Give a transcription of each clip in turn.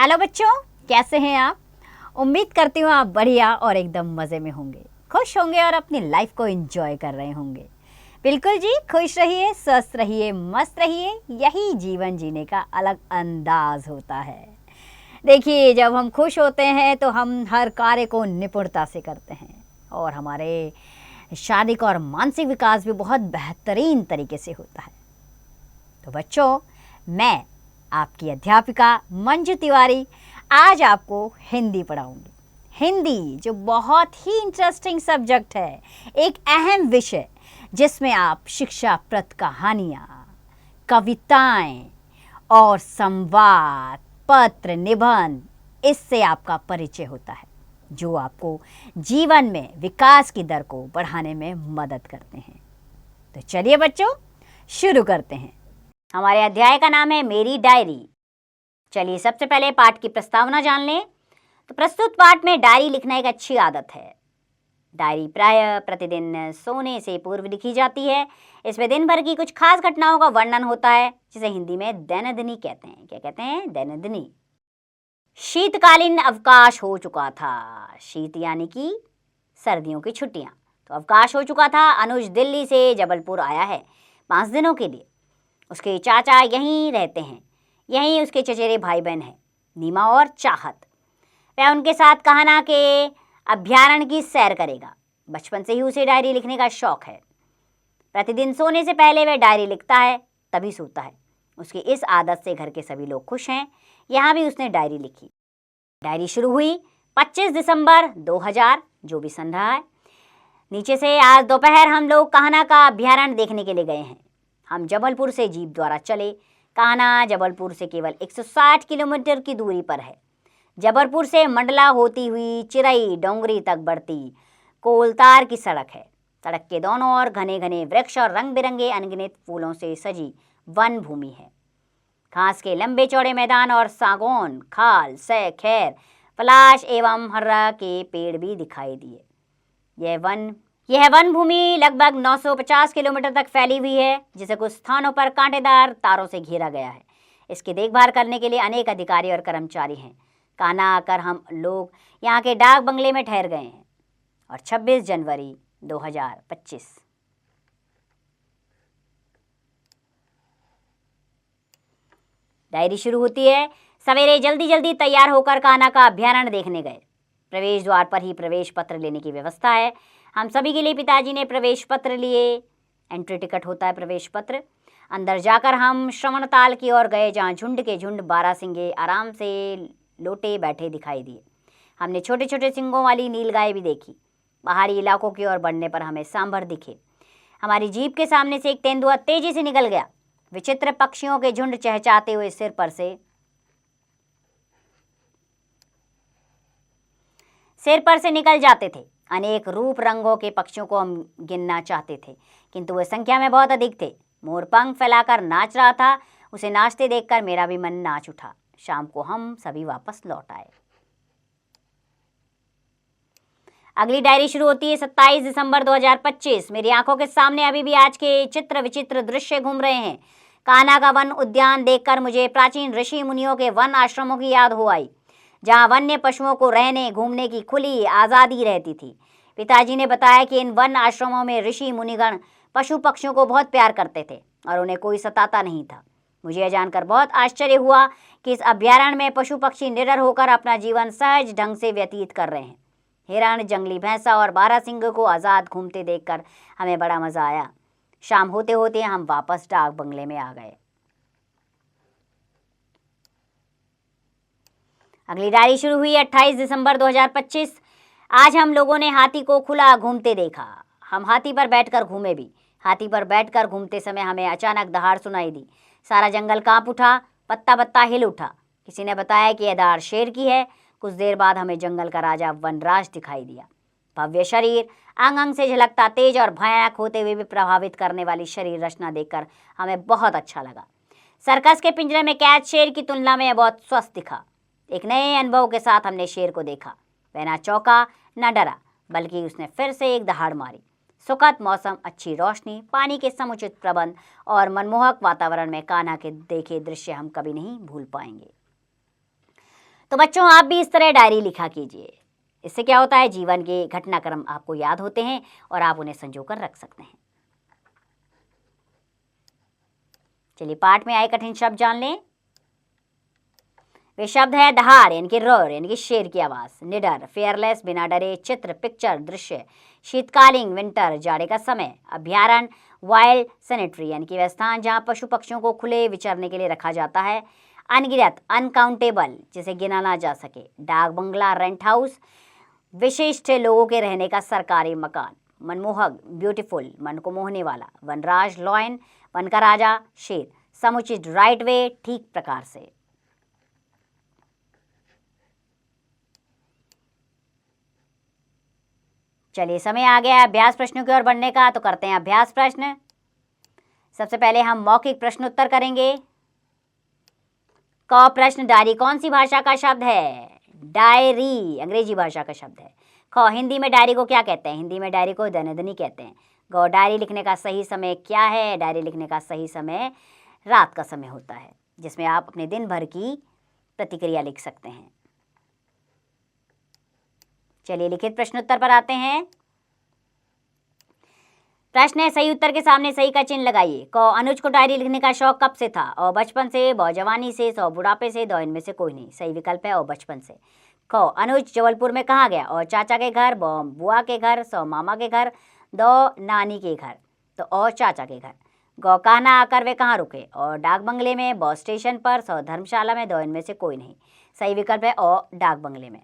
Hello बच्चों, कैसे हैं आप? उम्मीद करती हूँ आप बढ़िया और एकदम मज़े में होंगे, खुश होंगे और अपनी लाइफ को एंजॉय कर रहे होंगे। बिल्कुल जी, खुश रहिए, स्वस्थ रहिए, मस्त रहिए, यही जीवन जीने का अलग अंदाज होता है। देखिए, जब हम खुश होते हैं तो हम हर कार्य को निपुणता से करते हैं और हमारे शारीरिक और मानसिक विकास भी बहुत बेहतरीन तरीके से होता है। तो बच्चों, मैं आपकी अध्यापिका मंजू तिवारी आज आपको हिंदी पढ़ाऊंगी। हिंदी जो बहुत ही इंटरेस्टिंग सब्जेक्ट है, एक अहम विषय जिसमें आप शिक्षाप्रद कहानियाँ, कविताएं और संवाद, पत्र, निबंध, इससे आपका परिचय होता है जो आपको जीवन में विकास की दर को बढ़ाने में मदद करते हैं। तो चलिए बच्चों, शुरू करते हैं। हमारे अध्याय का नाम है मेरी डायरी। चलिए सबसे पहले पाठ की प्रस्तावना जान लें। तो प्रस्तुत पाठ में डायरी लिखना एक अच्छी आदत है। डायरी प्रायः प्रतिदिन सोने से पूर्व लिखी जाती है। इसमें दिन भर की कुछ खास घटनाओं का वर्णन होता है, जिसे हिंदी में दैनंदिनी कहते हैं। क्या कहते हैं? दैनंदिनी। शीतकालीन अवकाश हो चुका था। शीत यानी कि सर्दियों की छुट्टियां। तो अवकाश हो चुका था। अनुज दिल्ली से जबलपुर आया है 5 दिनों के लिए। उसके चाचा यहीं रहते हैं। यहीं उसके चचेरे भाई बहन हैं, नीमा और चाहत। वह उनके साथ कान्हा के अभयारण्य की सैर करेगा। बचपन से ही उसे डायरी लिखने का शौक है। प्रतिदिन सोने से पहले वह डायरी लिखता है, तभी सोता है। उसकी इस आदत से घर के सभी लोग खुश हैं। यहाँ भी उसने डायरी लिखी। डायरी शुरू हुई 25 दिसंबर 2000, जो भी सन रहा है। नीचे से, आज दोपहर हम लोग कान्हा का अभयारण्य देखने के लिए गए हैं। हम जबलपुर से जीप द्वारा चले। कान्हा जबलपुर से केवल 160 किलोमीटर की दूरी पर है। जबलपुर से मंडला होती हुई चिरई डोंगरी तक बढ़ती कोलतार की सड़क है। सड़क के दोनों ओर घने घने वृक्ष और रंग बिरंगे अनगिनत फूलों से सजी वन भूमि है। घास के लंबे चौड़े मैदान और सागौन, खाल, सै, खैर, पलाश एवं हर्रा के पेड़ भी दिखाई दिए। यह वन भूमि लगभग 950 किलोमीटर तक फैली हुई है, जिसे कुछ स्थानों पर कांटेदार तारों से घेरा गया है। इसकी देखभाल करने के लिए अनेक अधिकारी और कर्मचारी हैं। कान्हा आकर हम लोग यहाँ के डाक बंगले में ठहर गए हैं। और 26 जनवरी 2025। डायरी शुरू होती है। सवेरे जल्दी जल्दी तैयार होकर कान्हा का अभयारण्य देखने गए। प्रवेश द्वार पर ही प्रवेश पत्र लेने की व्यवस्था है। हम सभी के लिए पिताजी ने प्रवेश पत्र लिए। एंट्री टिकट होता है प्रवेश पत्र। अंदर जाकर हम श्रवणताल की ओर गए, जहाँ झुंड के झुंड बारहसिंगे आराम से लोटे बैठे दिखाई दिए। हमने छोटे छोटे सिंगों वाली नीलगाय भी देखी। पहाड़ी इलाकों की ओर बढ़ने पर हमें सांभर दिखे। हमारी जीप के सामने से एक तेंदुआ तेजी से निकल गया। विचित्र पक्षियों के झुंड चहचहाते हुए सिर पर से निकल जाते थे। अनेक रूप रंगों के पक्षियों को हम गिनना चाहते थे, किंतु वे संख्या में बहुत अधिक थे। मोर पंख फैलाकर नाच रहा था। उसे नाचते देखकर मेरा भी मन नाच उठा। शाम को हम सभी वापस लौट आए। अगली डायरी शुरू होती है 27 दिसंबर 2025। मेरी आंखों के सामने अभी भी आज के चित्र विचित्र दृश्य घूम रहे हैं। कान्हा का वन उद्यान देखकर मुझे प्राचीन ऋषि मुनियों के वन आश्रमों की याद हो आई, जहाँ वन्य पशुओं को रहने घूमने की खुली आज़ादी रहती थी। पिताजी ने बताया कि इन वन आश्रमों में ऋषि मुनिगण पशु पक्षियों को बहुत प्यार करते थे और उन्हें कोई सताता नहीं था। मुझे यह जानकर बहुत आश्चर्य हुआ कि इस अभयारण्य में पशु पक्षी निडर होकर अपना जीवन सहज ढंग से व्यतीत कर रहे हैं। हिरण, जंगली भैंसा और बारहसिंग को आज़ाद घूमते देखकर हमें बड़ा मज़ा आया। शाम होते होते हम वापस डाक बंगले में आ गए। अगली डायरी शुरू हुई 28 दिसंबर 2025। आज हम लोगों ने हाथी को खुला घूमते देखा। हम हाथी पर बैठकर घूमे भी। हाथी पर बैठकर घूमते समय हमें अचानक दहाड़ सुनाई दी। सारा जंगल कांप उठा, पत्ता पत्ता हिल उठा। किसी ने बताया कि यह दहाड़ शेर की है। कुछ देर बाद हमें जंगल का राजा वनराज दिखाई दिया। भव्य शरीर, अंग अंग से झलकता तेज और भयानक होते हुए भी प्रभावित करने वाली शरीर रचना देखकर हमें बहुत अच्छा लगा। सर्कस के पिंजरे में कैद शेर की तुलना में बहुत स्वस्थ दिखा। एक नए अनुभव के साथ हमने शेर को देखा। वह ना चौंका न डरा, बल्कि उसने फिर से एक दहाड़ मारी। सुखद मौसम, अच्छी रोशनी, पानी के समुचित प्रबंध और मनमोहक वातावरण में कान्हा के देखे दृश्य हम कभी नहीं भूल पाएंगे। तो बच्चों आप भी इस तरह डायरी लिखा कीजिए। इससे क्या होता है, जीवन के घटनाक्रम आपको याद होते हैं और आप उन्हें संजोकर रख सकते हैं। चलिए पाठ में आए कठिन शब्द जान लें। वे शब्द है दहाड़ यानी कि रोर यानी कि शेर की आवाज, निडर फेयरलेस बिना डरे, चित्र पिक्चर दृश्य, शीतकालीन विंटर जाड़े का समय, अभ्यारण्य वाइल्ड सैनिटरी यानी कि वह स्थान जहाँ पशु पक्षियों को खुले विचरने के लिए रखा जाता है, अनगिनत अनकाउंटेबल जिसे गिना ना जा सके, डाक बंगला रेंट हाउस विशिष्ट लोगों के रहने का सरकारी मकान, मनमोहक ब्यूटीफुल मन को मोहने वाला, वनराज लॉयन वन का राजा शेर, समुचित राइट वे ठीक प्रकार से। चलिए समय आ गया अभ्यास प्रश्नों की ओर बढ़ने का, तो करते हैं अभ्यास प्रश्न। सबसे पहले हम मौखिक प्रश्न उत्तर करेंगे। क प्रश्न, डायरी कौन सी भाषा का शब्द है? डायरी अंग्रेजी भाषा का शब्द है। ख हिंदी में डायरी को क्या कहते हैं? हिंदी में डायरी को दैनिक कहते हैं। ग डायरी लिखने का सही समय क्या है? डायरी लिखने का सही समय रात का समय होता है, जिसमें आप अपने दिन भर की प्रतिक्रिया लिख सकते हैं। चलिए लिखित प्रश्नोत्तर पर आते हैं। प्रश्न है, सही उत्तर के सामने सही का चिन्ह लगाइए। क अनुज को डायरी लिखने का शौक कब से था? और बचपन से, ब जवानी से, स बुढ़ापे से, द इनमें से कोई नहीं। सही विकल्प है और बचपन से। ख अनुज जबलपुर में कहाँ गया? और चाचा के घर, ब बुआ के घर, स मामा के घर, द नानी के घर, तो और चाचा के घर। ग कहना आकर वे कहाँ रुके? और डाक बंगले में, ब स्टेशन पर, स धर्मशाला में, द इनमें से कोई नहीं। सही विकल्प है और डाक बंगले में।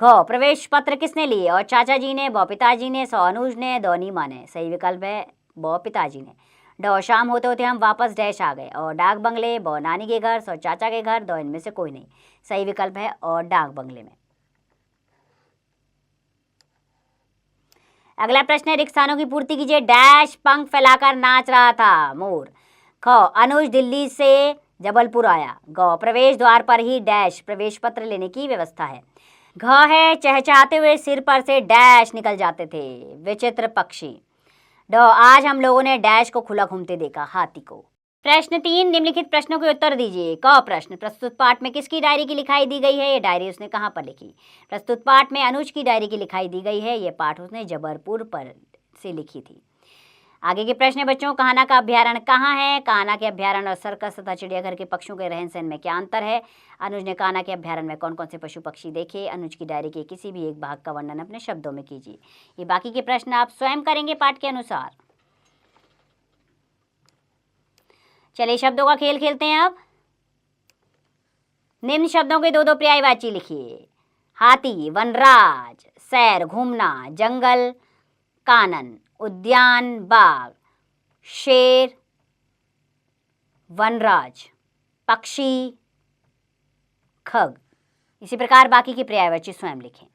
घ प्रवेश पत्र किसने लिए? और चाचा जी ने, ब पिताजी ने, स अनुज ने, द नीमा ने। सही विकल्प है ब पिताजी ने। ड शाम होते होते हम वापस डैश आ गए। और डाक बंगले, ब नानी के घर, स चाचा के घर, द इनमें से कोई नहीं। सही विकल्प है और डाक बंगले में। अगला प्रश्न है, रिक्त स्थानों की पूर्ति कीजिए। डैश पंख फैलाकर नाच रहा था? मोर। ख अनुज दिल्ली से जबलपुर आया। ग प्रवेश द्वार पर ही डैश प्रवेश पत्र लेने की व्यवस्था है। घ है चहचहाते हुए सिर पर से डैश निकल जाते थे, विचित्र पक्षी। ड आज हम लोगों ने डैश को खुला घूमते देखा, हाथी को। प्रश्न 3, निम्नलिखित प्रश्नों के उत्तर दीजिए। क प्रश्न, प्रस्तुत पाठ में किसकी डायरी की लिखाई दी गई है? ये डायरी उसने कहाँ पर लिखी? प्रस्तुत पाठ में अनुज की डायरी की लिखाई दी गई है। ये पाठ उसने जबलपुर पर से लिखी थी। आगे के प्रश्न है बच्चों, कान्हा का अभ्यारण्य कहाँ है? कान्हा के अभ्यारण्य और सर्कस तथा चिड़ियाघर के पक्षियों के रहन सहन में क्या अंतर है? अनुज ने कान्हा के अभ्यारण्य में कौन कौन से पशु पक्षी देखे? अनुज की डायरी के किसी भी एक भाग का वर्णन अपने शब्दों में कीजिए। ये बाकी के प्रश्न आप स्वयं करेंगे पाठ के अनुसार। चलिए शब्दों का खेल खेलते हैं अब। निम्न शब्दों के दो दो पर्यायवाची लिखिए। हाथी, वनराज, सैर घूमना, जंगल, कानन, उद्यान बाग, शेर, वनराज, पक्षी, खग। इसी प्रकार बाकी की पर्यायवाची स्वयं लिखें।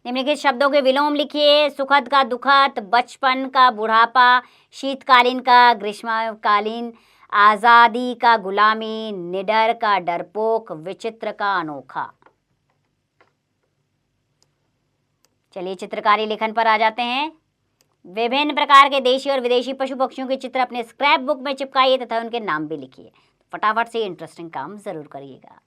निम्नलिखित शब्दों के विलोम लिखिए। सुखद का दुखद, बचपन का बुढ़ापा, शीतकालीन का ग्रीष्मकालीन, आज़ादी का गुलामी, निडर का डरपोक, विचित्र का अनोखा। चलिए चित्रकारी लेखन पर आ जाते हैं। विभिन्न प्रकार के देशी और विदेशी पशु पक्षियों के चित्र अपने स्क्रैप बुक में चिपकाइए तथा उनके नाम भी लिखिए। फटाफट से इंटरेस्टिंग काम जरूर करिएगा।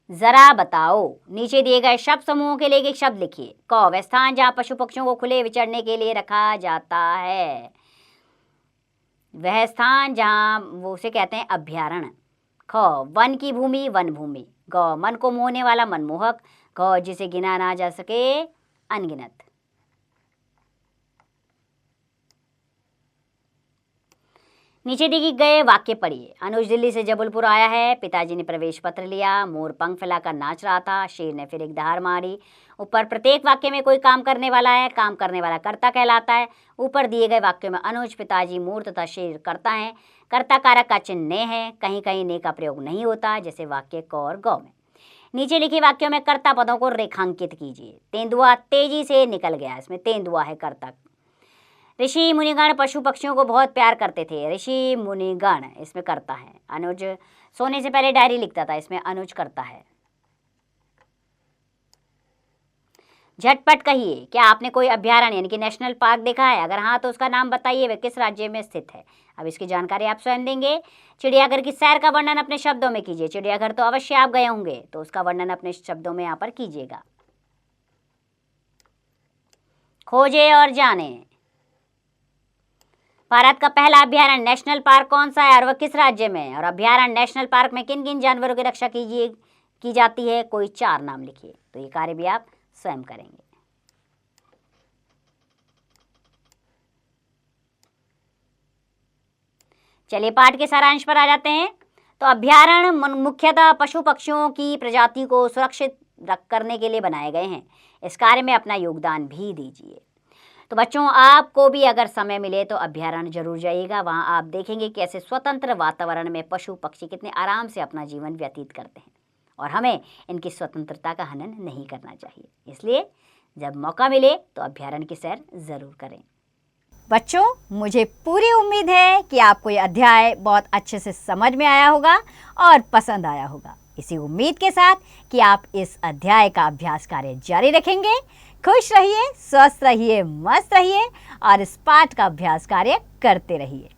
जरा बताओ, नीचे दिए गए शब्द समूहों के लिए एक शब्द लिखिए। क वह स्थान जहाँ पशु पक्षियों को खुले विचरने के लिए रखा जाता है, वह स्थान जहाँ वो उसे कहते हैं अभ्यारण्य। ख वन की भूमि, वन भूमि। ग मन को मोहने वाला, मनमोहक। घ जिसे गिना ना जा सके, अनगिनत। नीचे दिए गए वाक्य पढ़िए। अनुज दिल्ली से जबलपुर आया है, पिताजी ने प्रवेश पत्र लिया, मोर पंख फैलाकर नाच रहा था, शेर ने फिर एक दहाड़ मारी। ऊपर प्रत्येक वाक्य में कोई काम करने वाला है, काम करने वाला कर्ता कहलाता है। ऊपर दिए गए वाक्यों में अनुज, पिताजी, मोर तथा शेर कर्ता है। कर्ता कारक का चिन्ह ने है, कहीं कहीं ने का प्रयोग नहीं होता, जैसे वाक्य क और ग में। नीचे लिखे वाक्यों में कर्ता पदों को रेखांकित कीजिए। तेंदुआ तेजी से निकल गया, इसमें तेंदुआ है कर्ता। ऋषि मुनिगण पशु पक्षियों को बहुत प्यार करते थे, ऋषि मुनिगण इसमें करता है। अनुज सोने से पहले डायरी लिखता था, इसमें अनुज करता है। झटपट कहिए, क्या आपने कोई अभयारण्य यानी कि नेशनल पार्क देखा है? अगर हाँ तो उसका नाम बताइए, वह किस राज्य में स्थित है। अब इसकी जानकारी आप स्वयं देंगे। चिड़ियाघर की सैर का वर्णन अपने शब्दों में कीजिए। चिड़ियाघर तो अवश्य आप गए होंगे, तो उसका वर्णन अपने शब्दों में यहाँ पर कीजिएगा। खोजे और जाने, भारत का पहला अभयारण्य नेशनल पार्क कौन सा है और वह किस राज्य में है? और अभयारण्य नेशनल पार्क में किन किन जानवरों की रक्षा की जाती है? कोई 4 नाम लिखिए। तो ये कार्य भी आप स्वयं करेंगे। चलिए पाठ के सारांश पर आ जाते हैं। तो अभयारण्य मुख्यतः पशु पक्षियों की प्रजाति को सुरक्षित करने के लिए बनाए गए हैं। इस कार्य में अपना योगदान भी दीजिए। तो बच्चों, आपको भी अगर समय मिले तो अभयारण्य जरूर जाइएगा। वहाँ आप देखेंगे कि ऐसे स्वतंत्र वातावरण में पशु पक्षी कितने आराम से अपना जीवन व्यतीत करते हैं और हमें इनकी स्वतंत्रता का हनन नहीं करना चाहिए। इसलिए जब मौका मिले तो अभयारण्य की सैर ज़रूर करें। बच्चों, मुझे पूरी उम्मीद है कि आपको ये अध्याय बहुत अच्छे से समझ में आया होगा और पसंद आया होगा। इसी उम्मीद के साथ कि आप इस अध्याय का अभ्यास कार्य जारी रखेंगे। खुश रहिए, स्वस्थ रहिए, मस्त रहिए और इस पाठ का अभ्यास कार्य करते रहिए।